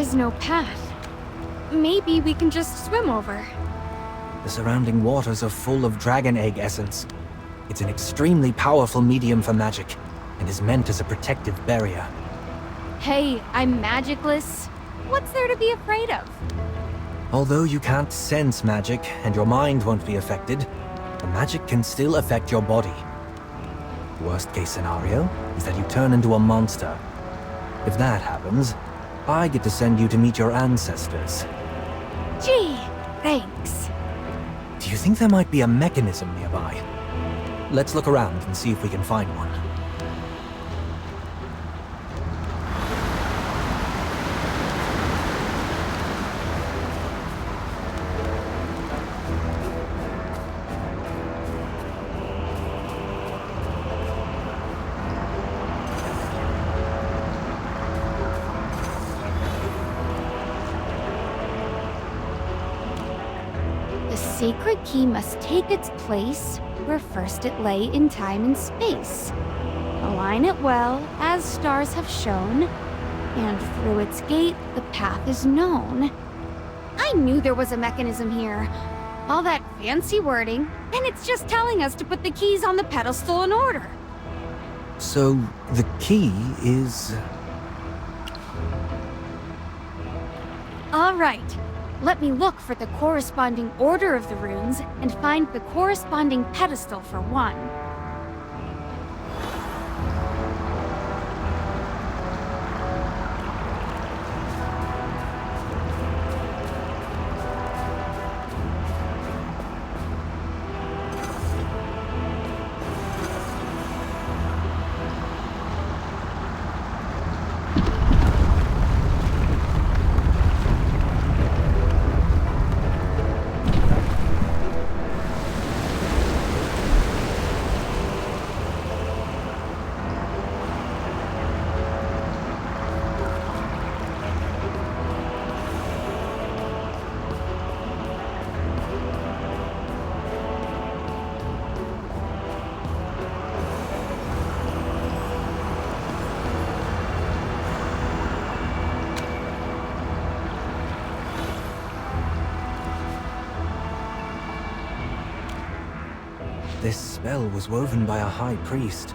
is no path. Maybe we can just swim over. The surrounding waters are full of dragon egg essence. It's an extremely powerful medium for magic, and is meant as a protective barrier. Hey, I'm magicless. What's there to be afraid of? Although you can't sense magic, and your mind won't be affected, the magic can still affect your body. Worst case scenario is that you turn into a monster. If that happens, I get to send you to meet your ancestors. Gee, thanks. Do you think there might be a mechanism nearby? Let's look around and see if we can find one. The sacred key must take its place where first it lay in time and space. Align it well, as stars have shown, and through its gate the path is known. I knew there was a mechanism here. All that fancy wording, and it's just telling us to put the keys on the pedestal in order. So, the key is... All right. Let me look for the corresponding order of the runes and find the corresponding pedestal for one. This spell was woven by a high priest,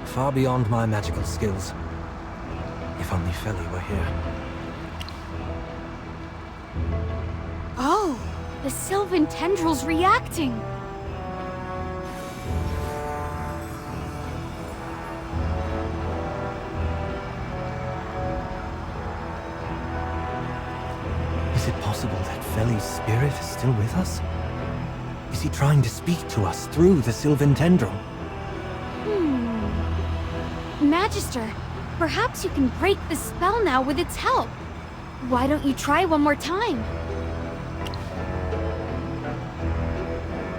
far beyond my magical skills. If only Feli were here. Oh, the Sylvan tendril's reacting. Is it possible that Feli's spirit is still with us? Is he trying to speak to us through the Sylvan tendril? Magister, perhaps you can break the spell now with its help. Why don't you try one more time?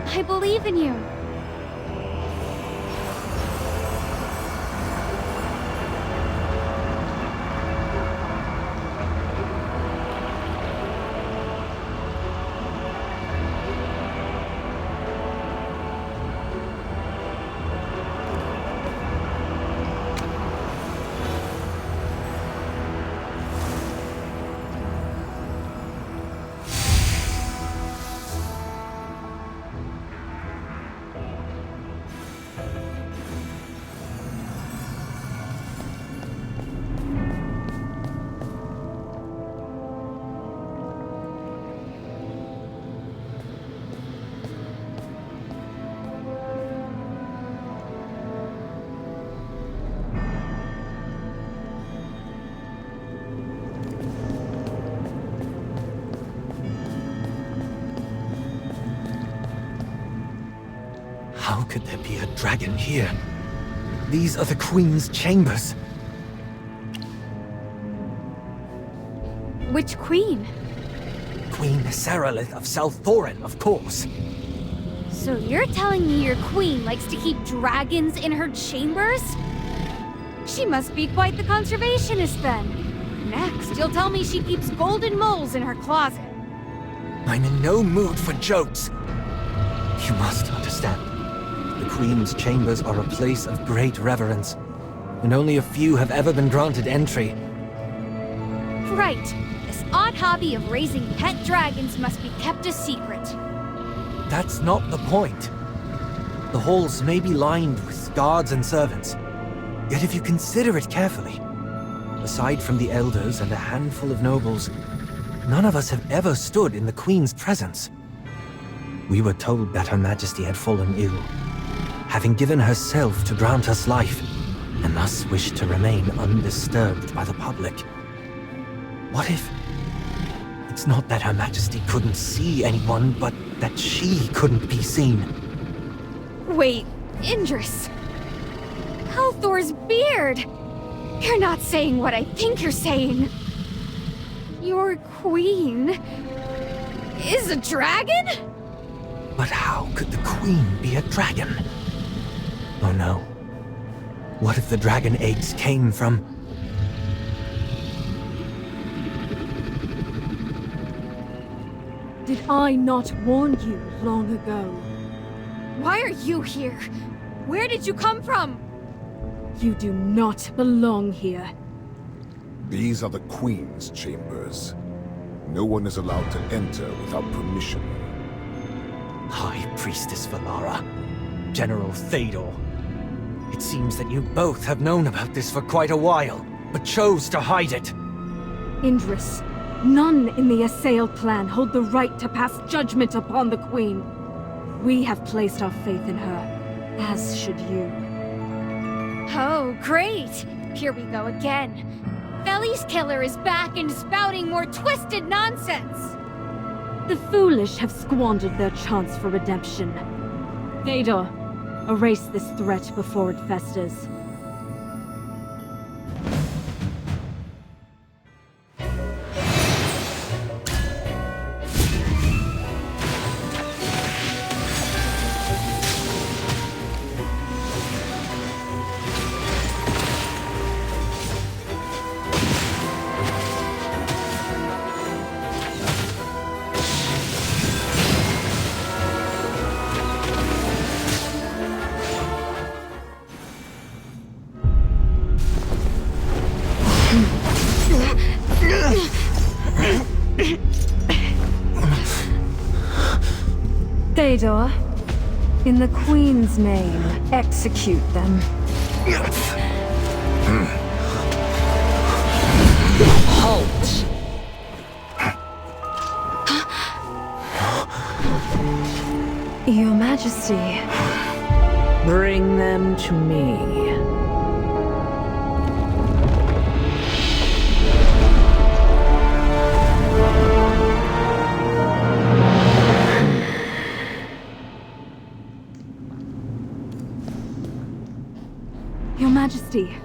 I believe in you. How could there be a dragon here? These are the Queen's chambers. Which queen? Queen Saralith of South Thorin, of course. So you're telling me your queen likes to keep dragons in her chambers? She must be quite the conservationist then. Next, you'll tell me she keeps golden moles in her closet. I'm in no mood for jokes. You must understand. The Queen's chambers are a place of great reverence, and only a few have ever been granted entry. Right. The this odd hobby of raising pet dragons must be kept a secret. That's not the point. The halls may be lined with guards and servants, yet if you consider it carefully, aside from the elders and a handful of nobles, none of us have ever stood in the Queen's presence. We were told that Her Majesty had fallen ill, having given herself to grant us life, and thus wished to remain undisturbed by the public. What if it's not that Her Majesty couldn't see anyone, but that she couldn't be seen? Wait, Indris. Helthor's beard! You're not saying what I think you're saying. Your queen is a dragon? But how could the Queen be a dragon? Oh no. What if the dragon eggs came from... Did I not warn you long ago? Why are you here? Where did you come from? You do not belong here. These are the Queen's chambers. No one is allowed to enter without permission. High Priestess Valara, General Théodore. It seems that you both have known about this for quite a while, but chose to hide it. Indris, none in the Assail clan hold the right to pass judgment upon the Queen. We have placed our faith in her, as should you. Oh, great! Here we go again. Feli's killer is back and spouting more twisted nonsense! The foolish have squandered their chance for redemption. Théodore, erase this threat before it festers. Théodore, in the Queen's name, execute them. Halt! Your Majesty, Bring them to me. Your Majesty,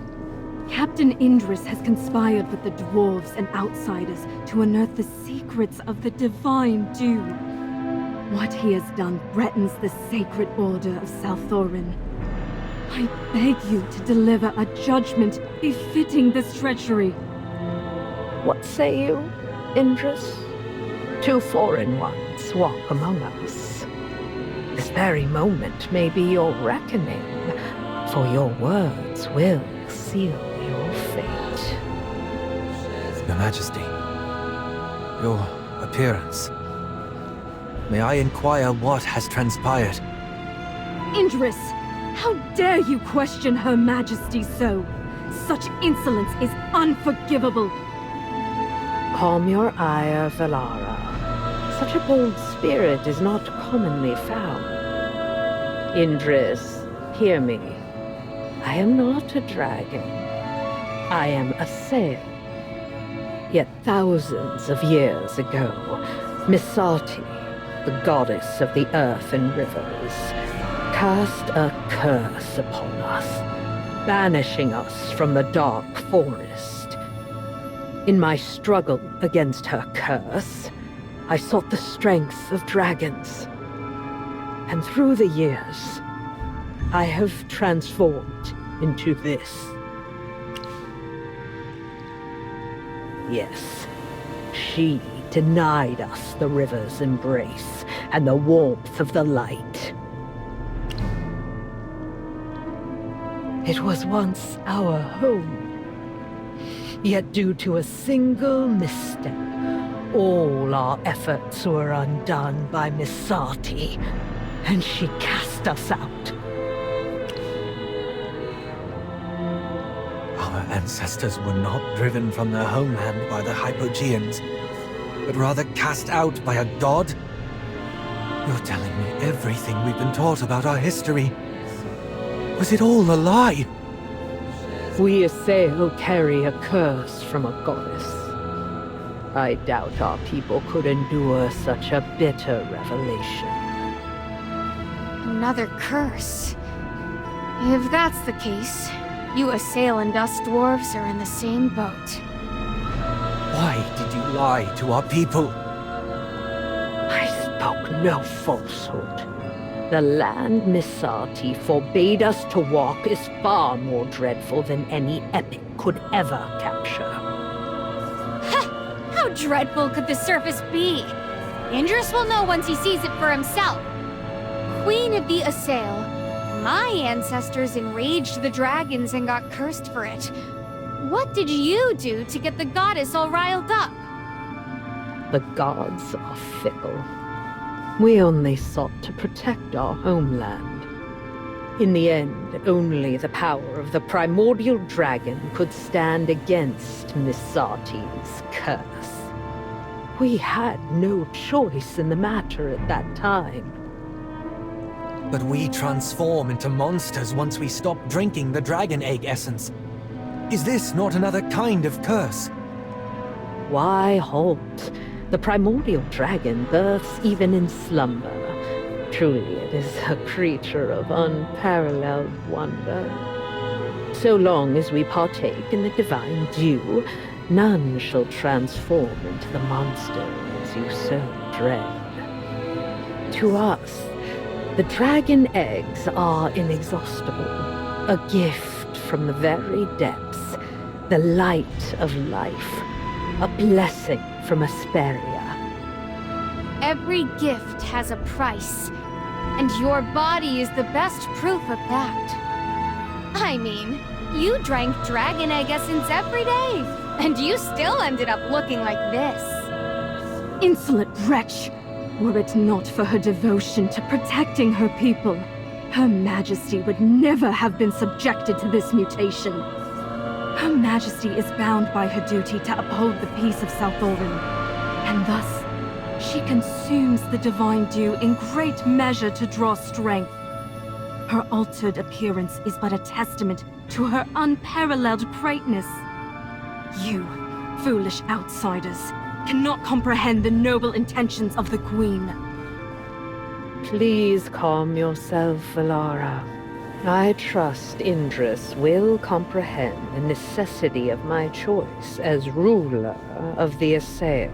Captain Indris has conspired with the dwarves and outsiders to unearth the secrets of the Divine Dew. What he has done threatens the sacred order of Salthorin. I beg you to deliver a judgment befitting this treachery. What say you, Indris? Two foreign ones walk among us. This very moment may be your reckoning, for your words will seal your fate. Your Majesty, your appearance. May I inquire what has transpired? Indris, how dare you question Her Majesty so? Such insolence is unforgivable. Calm your ire, Valara. Such a bold spirit is not commonly found. Indris, hear me. I am not a dragon. I am a sail. Yet thousands of years ago, Misati, the goddess of the earth and rivers, cast a curse upon us, banishing us from the dark forest. In my struggle against her curse, I sought the strength of dragons. And through the years, I have transformed into this. Yes, she denied us the river's embrace and the warmth of the light. It was once our home. Yet due to a single misstep, all our efforts were undone by Missati, and she cast us out. Our ancestors were not driven from their homeland by the Hypogeans, but rather cast out by a god? You're telling me everything we've been taught about our history. Was it all a lie? We Assail carry a curse from a goddess. I doubt our people could endure such a bitter revelation. Another curse. If that's the case, you Assail and us dwarves are in the same boat. Why did you lie to our people? I spoke no falsehood. The land Missati forbade us to walk is far more dreadful than any epic could ever capture. How dreadful could the surface be? Indris will know once he sees it for himself. Queen of the Assail, my ancestors enraged the dragons and got cursed for it. What did you do to get the goddess all riled up? The gods are fickle. We only sought to protect our homeland. In the end, only the power of the primordial dragon could stand against Missati's curse. We had no choice in the matter at that time. But we transform into monsters once we stop drinking the dragon egg essence. Is this not another kind of curse? Why halt? The primordial dragon births even in slumber. Truly, it is a creature of unparalleled wonder. So long as we partake in the divine dew, none shall transform into the monsters you so dread. To us, the dragon eggs are inexhaustible, a gift from the very depths, the light of life, a blessing from Asperia. Every gift has a price, and your body is the best proof of that. I mean, you drank dragon egg essence every day, and you still ended up looking like this. Insolent wretch! Were it not for her devotion to protecting her people, Her Majesty would never have been subjected to this mutation. Her Majesty is bound by her duty to uphold the peace of South Orin, and thus, she consumes the divine dew in great measure to draw strength. Her altered appearance is but a testament to her unparalleled brightness. You, foolish outsiders, cannot comprehend the noble intentions of the Queen. Please calm yourself, Valara. I trust Indris will comprehend the necessity of my choice as ruler of the Assail.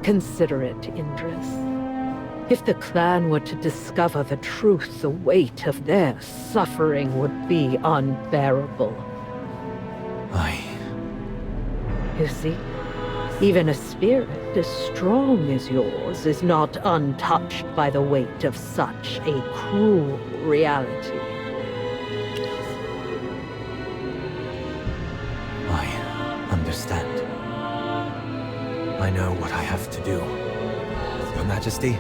Consider it, Indris. If the clan were to discover the truth, the weight of their suffering would be unbearable. You see, even a spirit as strong as yours is not untouched by the weight of such a cruel reality. I understand. I know what I have to do. Your Majesty,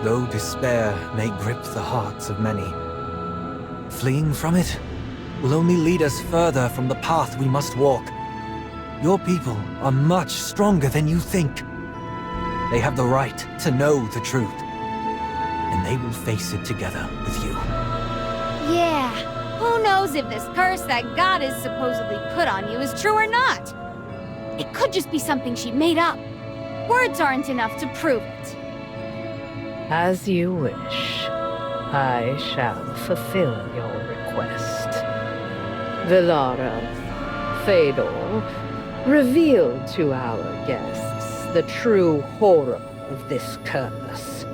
though despair may grip the hearts of many, fleeing from it will only lead us further from the path we must walk. Your people are much stronger than you think. They have the right to know the truth, and they will face it together with you. Yeah, who knows if this curse that God has supposedly put on you is true or not? It could just be something she made up. Words aren't enough to prove it. As you wish, I shall fulfill your request. Valara, Fëdor, reveal to our guests the true horror of this curse.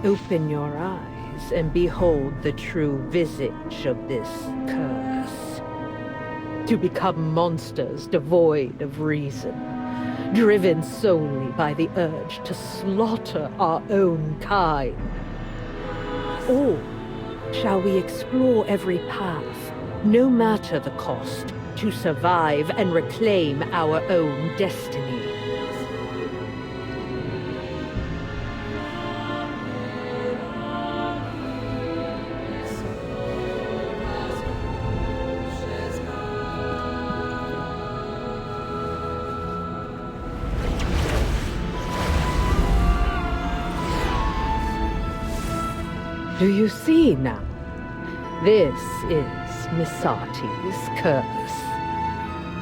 Open your eyes and behold the true visage of this curse. to become monsters devoid of reason, driven solely by the urge to slaughter our own kind? Or shall we explore every path, no matter the cost, to survive and reclaim our own destiny? Do you see now? This is Misati's curse.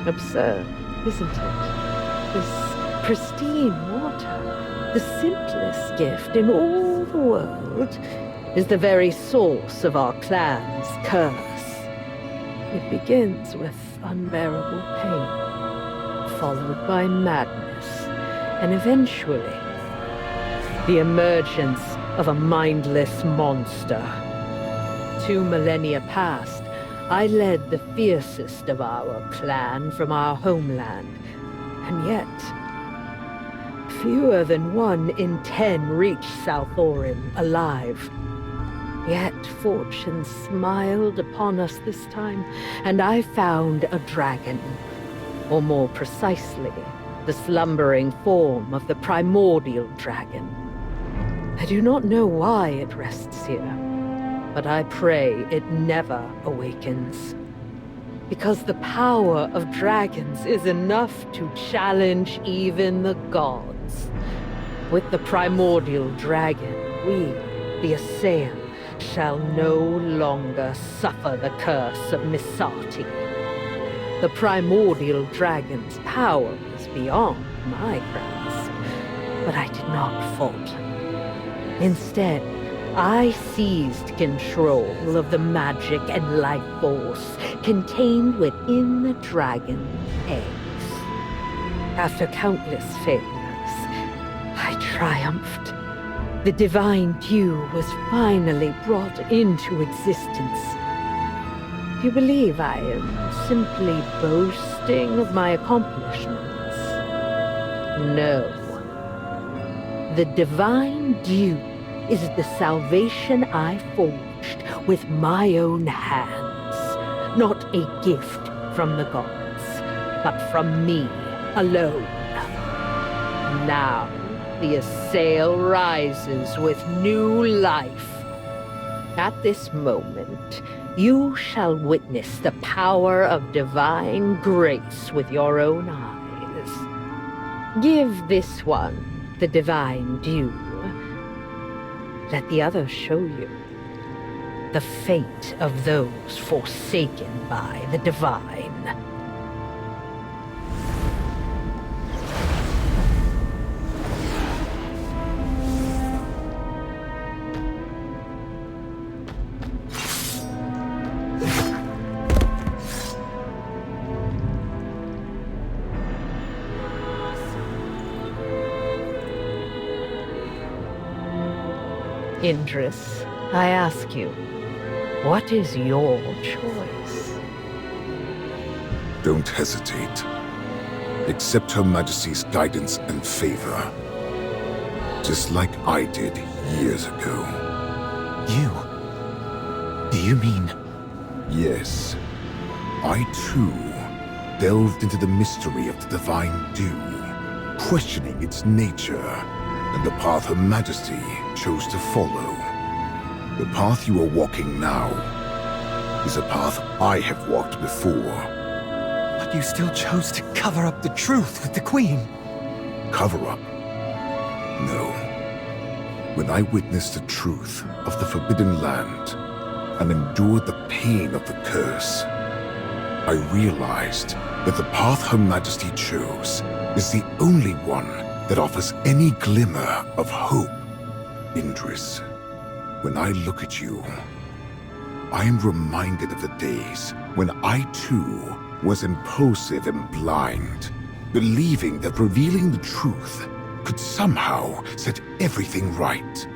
Absurd, isn't it? This pristine water, the simplest gift in all the world, is the very source of our clan's curse. It begins with unbearable pain, followed by madness, and eventually the emergence of a mindless monster. 2 millennia past, I led the fiercest of our clan from our homeland, and yet fewer than 1 in 10 reached South Orin alive. Yet fortune smiled upon us this time, and I found a dragon, or more precisely, the slumbering form of the primordial dragon. I do not know why it rests here, but I pray it never awakens. Because the power of dragons is enough to challenge even the gods. With the primordial dragon, we, the Assail, shall no longer suffer the curse of Misati. The primordial dragon's power was beyond my grasp, but I did not falter. Instead, I seized control of the magic and life force contained within the dragon eggs. After countless failures, I triumphed. The divine dew was finally brought into existence. You believe I am simply boasting of my accomplishments? No. The divine dew is the salvation I forged with my own hands. Not a gift from the gods, but from me alone. Now, the Assail rises with new life. At this moment, you shall witness the power of divine grace with your own eyes. Give this one the divine dew. Let the others show you the fate of those forsaken by the divine. Indris, I ask you, what is your choice? Don't hesitate. Accept Her Majesty's guidance and favor. Just like I did years ago. You? Do you mean? Yes. I too delved into the mystery of the divine dew, questioning its nature and the path Her Majesty chose to follow. The path you are walking now is a path I have walked before. But you still chose to cover up the truth with the Queen. Cover up? No. When I witnessed the truth of the Forbidden Land and endured the pain of the curse, I realized that the path Her Majesty chose is the only one that offers any glimmer of hope. Indris, when I look at you, I am reminded of the days when I too was impulsive and blind, believing that revealing the truth could somehow set everything right.